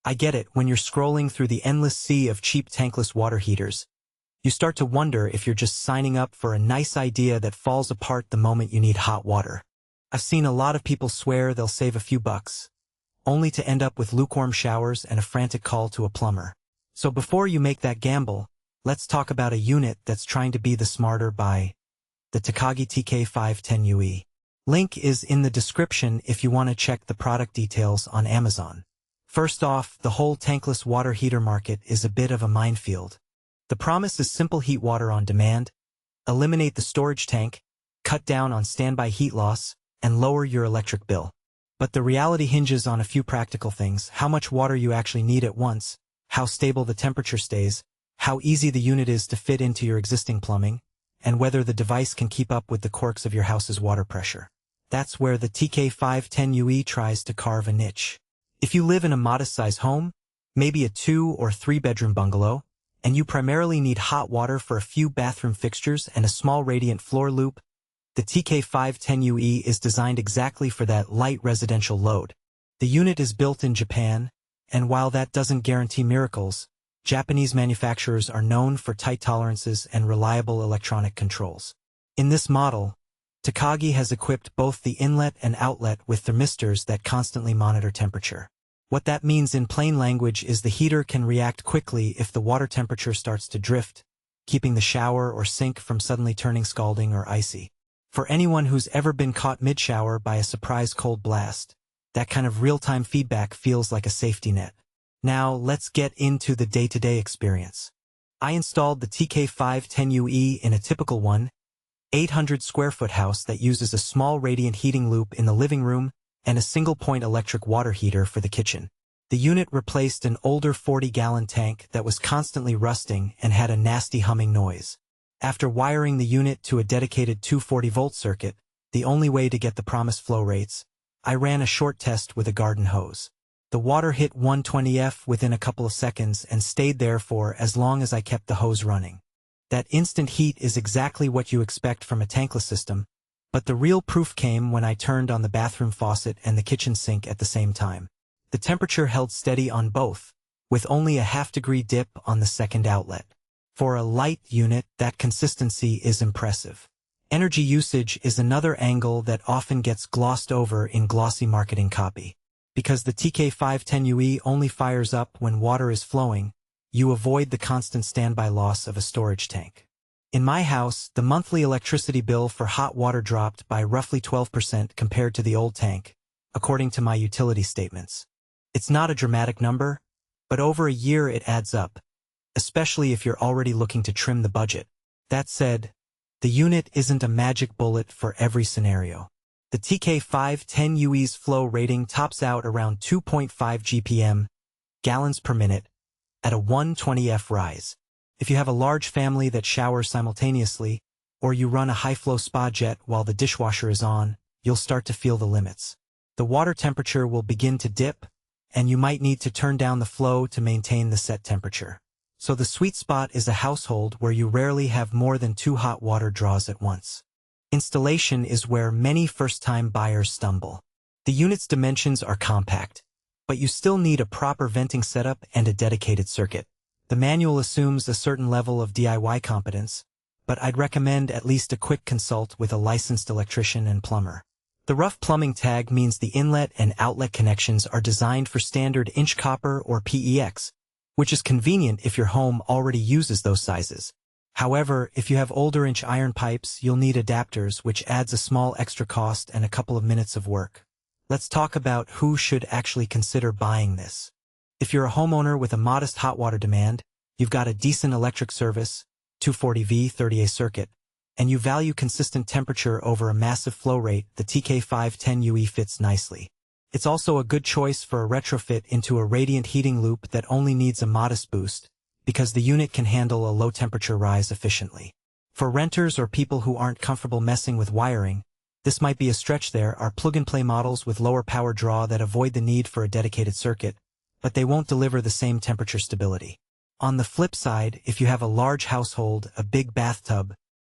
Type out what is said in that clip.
I get it, when you're scrolling through the endless sea of cheap tankless water heaters, you start to wonder if you're just signing up for a nice idea that falls apart the moment you need hot water. I've seen a lot of people swear they'll save a few bucks, only to end up with lukewarm showers and a frantic call to a plumber. So before you make that gamble, let's talk about a unit that's trying to be the smarter by the TAKAGI TK510UE. Link is in the description if you want to check the product details on Amazon. First off, the whole tankless water heater market is a bit of a minefield. The promise is simple: heat water on demand, eliminate the storage tank, cut down on standby heat loss, and lower your electric bill. But the reality hinges on a few practical things: how much water you actually need at once, how stable the temperature stays, how easy the unit is to fit into your existing plumbing, and whether the device can keep up with the quirks of your house's water pressure. That's where the TK510UE tries to carve a niche. If you live in a modest-sized home, maybe a 2- or 3-bedroom bungalow, and you primarily need hot water for a few bathroom fixtures and a small radiant floor loop, the TK510UE is designed exactly for that light residential load. The unit is built in Japan, and while that doesn't guarantee miracles, Japanese manufacturers are known for tight tolerances and reliable electronic controls. In this model, Takagi has equipped both the inlet and outlet with thermistors that constantly monitor temperature. What that means in plain language is the heater can react quickly if the water temperature starts to drift, keeping the shower or sink from suddenly turning scalding or icy. For anyone who's ever been caught mid-shower by a surprise cold blast, that kind of real-time feedback feels like a safety net. Now, let's get into the day-to-day experience. I installed the TK510UE in a typical 800-square-foot house that uses a small radiant heating loop in the living room and a single-point electric water heater for the kitchen. The unit replaced an older 40-gallon tank that was constantly rusting and had a nasty humming noise. After wiring the unit to a dedicated 240-volt circuit, the only way to get the promised flow rates, I ran a short test with a garden hose. The water hit 120 within a couple of seconds and stayed there for as long as I kept the hose running. That instant heat is exactly what you expect from a tankless system, but the real proof came when I turned on the bathroom faucet and the kitchen sink at the same time. The temperature held steady on both, with only a half-degree dip on the second outlet. For a light unit, that consistency is impressive. Energy usage is another angle that often gets glossed over in glossy marketing copy. Because the TK510UE only fires up when water is flowing, you avoid the constant standby loss of a storage tank. In my house, the monthly electricity bill for hot water dropped by roughly 12% compared to the old tank, according to my utility statements. It's not a dramatic number, but over a year it adds up, especially if you're already looking to trim the budget. That said, the unit isn't a magic bullet for every scenario. The TK510UE's flow rating tops out around 2.5 GPM, gallons per minute, at a 120 rise. If you have a large family that showers simultaneously, or you run a high-flow spa jet while the dishwasher is on, you'll start to feel the limits. The water temperature will begin to dip, and you might need to turn down the flow to maintain the set temperature. So the sweet spot is a household where you rarely have more than 2 hot water draws at once. Installation is where many first-time buyers stumble. The unit's dimensions are compact, but you still need a proper venting setup and a dedicated circuit. The manual assumes a certain level of DIY competence, but I'd recommend at least a quick consult with a licensed electrician and plumber. The rough plumbing tag means the inlet and outlet connections are designed for standard inch copper or PEX, which is convenient if your home already uses those sizes. However, if you have older inch iron pipes, you'll need adapters, which adds a small extra cost and a couple of minutes of work. Let's talk about who should actually consider buying this. If you're a homeowner with a modest hot water demand, you've got a decent electric service, 240V 30A circuit, and you value consistent temperature over a massive flow rate, the TK510UE fits nicely. It's also a good choice for a retrofit into a radiant heating loop that only needs a modest boost, because the unit can handle a low temperature rise efficiently. For renters or people who aren't comfortable messing with wiring, this might be a stretch. There are plug-and-play models with lower power draw that avoid the need for a dedicated circuit, but they won't deliver the same temperature stability. On the flip side, if you have a large household, a big bathtub,